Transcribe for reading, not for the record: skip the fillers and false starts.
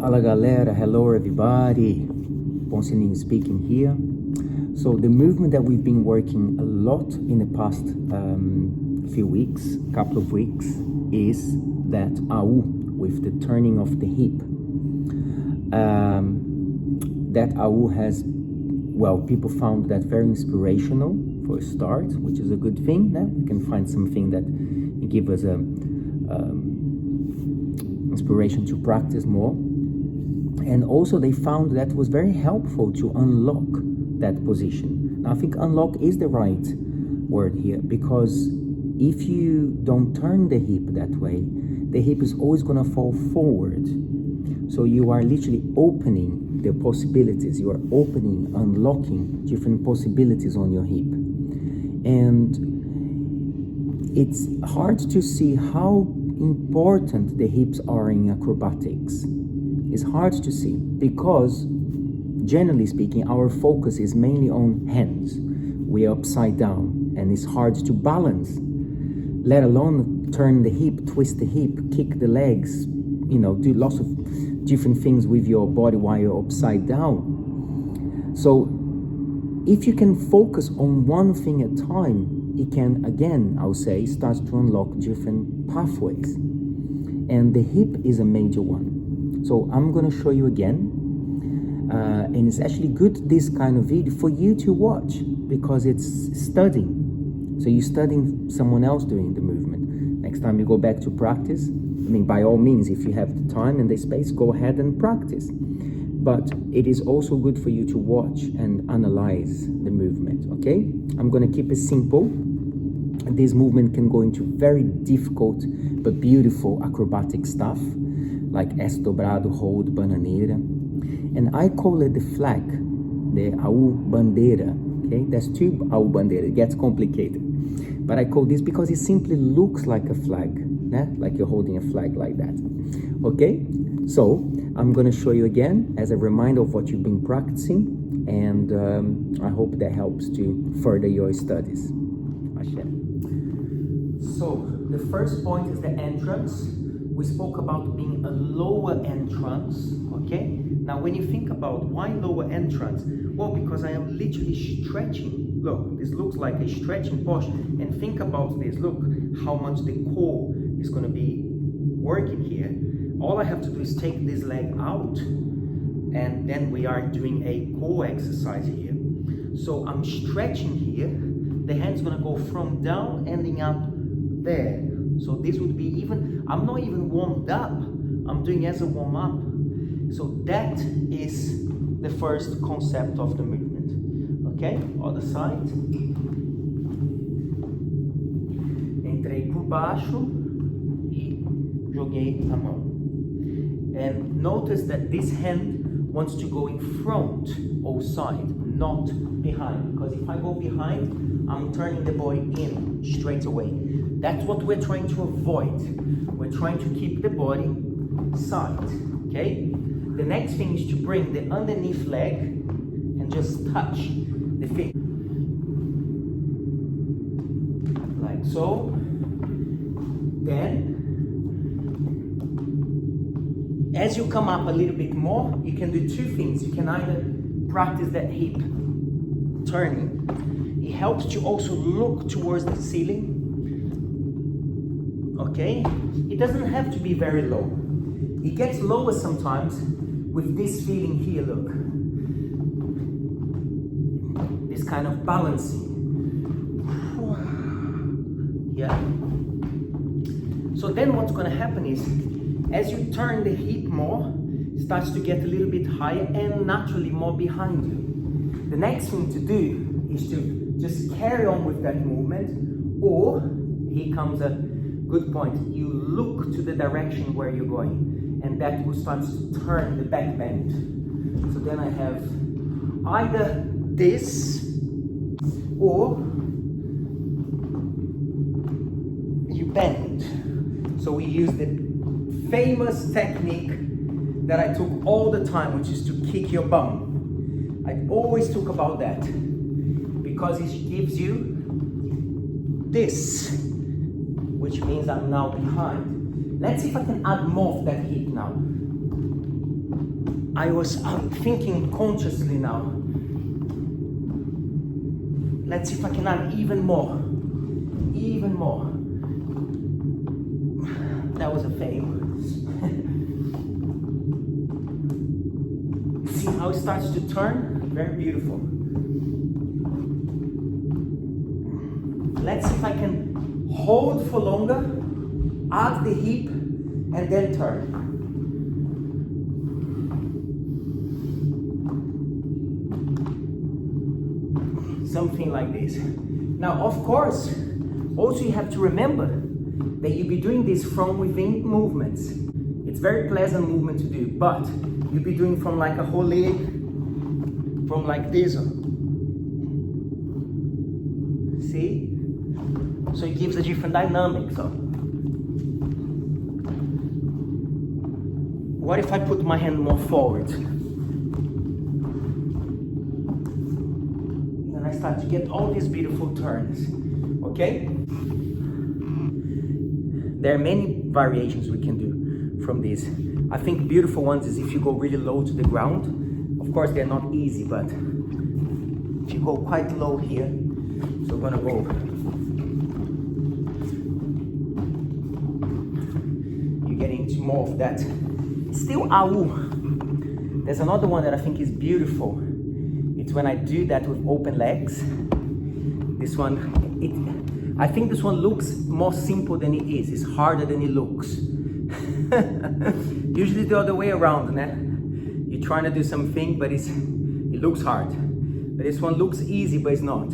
Fala galera, hello everybody, Ponsininho speaking here. So the movement that we've been working a lot in the past few weeks, couple of weeks, is that AU with the turning of the hip. That AU has, well, people found that very inspirational for a start, which is a good thing. Now we can find something that give us a inspiration to practice more. And also they found that was very helpful to unlock that position. Now I think unlock is the right word here, because if you don't turn the hip that way, the hip is always going to fall forward. So you are literally opening the possibilities. You are opening, unlocking different possibilities on your hip. And it's hard to see how important the hips are in acrobatics. It's hard to see because, generally speaking, our focus is mainly on hands. We are upside down and it's hard to balance, let alone turn the hip, twist the hip, kick the legs, do lots of different things with your body while you're upside down. So if you can focus on one thing at a time, it can, again, I would say, start to unlock different pathways. And the hip is a major one. So I'm going to show you again. And it's actually good, this kind of video, for you to watch, because it's studying. So you're studying someone else doing the movement. Next time you go back to practice, by all means, if you have the time and the space, go ahead and practice. But it is also good for you to watch and analyze the movement, okay? I'm going to keep it simple. This movement can go into very difficult but beautiful acrobatic stuff, like S dobrado, hold, bananeira. And I call it the flag, the AU bandeira, okay? There's two AU bandeira, it gets complicated. But I call this because it simply looks like a flag, like you're holding a flag like that, okay? So I'm going to show you again as a reminder of what you've been practicing, and I hope that helps to further your studies. So the first point is the entrance. We spoke about being a lower entrance, okay? Now when you think about why lower entrance, well, because I am literally stretching. Look, this looks like a stretching posture, and think about this. Look how much the core is going to be working here. All I have to do is take this leg out, and then we are doing a core exercise here. So I'm stretching here. The hand's going to go from down, ending up there. So this would be I'm not even warmed up. I'm doing as a warm up. So that is the first concept of the movement. Okay? Other side. Entrei por baixo e joguei a mão. And notice that this hand wants to go in front or side, not behind. Because if I go behind, I'm turning the body in straight away. That's what we're trying to avoid. We're trying to keep the body side, okay? The next thing is to bring the underneath leg and just touch the feet. Like so. Then, as you come up a little bit more, you can do two things. You can either practice that hip turning. It helps to also look towards the ceiling. Okay? It doesn't have to be very low. It gets lower sometimes with this feeling here, look. This kind of balancing. Yeah. So then what's going to happen is, as you turn the hip more, it starts to get a little bit higher and naturally more behind you. The next thing to do is to just carry on with that movement, or here comes a good point. You look to the direction where you're going, and that will start to turn the back bend. So then I have either this, or you bend. So we use the famous technique that I took all the time, which is to kick your bum. I always talk about that because it gives you this, which means I'm now behind. Let's see if I can add more of that hip now. I'm thinking consciously now. Let's see if I can add even more. Even more. That was a fail. See how it starts to turn? Very beautiful. Let's see if I can hold for longer, add the hip, and then turn. Something like this. Now, of course, also you have to remember that you'll be doing this from within movements. It's very pleasant movement to do, but you'll be doing from like a whole leg, from like this. See? So it gives a different dynamic. So, what if I put my hand more forward? Then I start to get all these beautiful turns. Okay? There are many variations we can do from this. I think beautiful ones is if you go really low to the ground. Of course, they're not easy, but if you go quite low here, so we're gonna go. You get into more of that. Still AU. There's another one that I think is beautiful. It's when I do that with open legs. This one, I think this one looks more simple than it is. It's harder than it looks. Usually the other way around, né? You're trying to do something, but it looks hard. But this one looks easy, but it's not.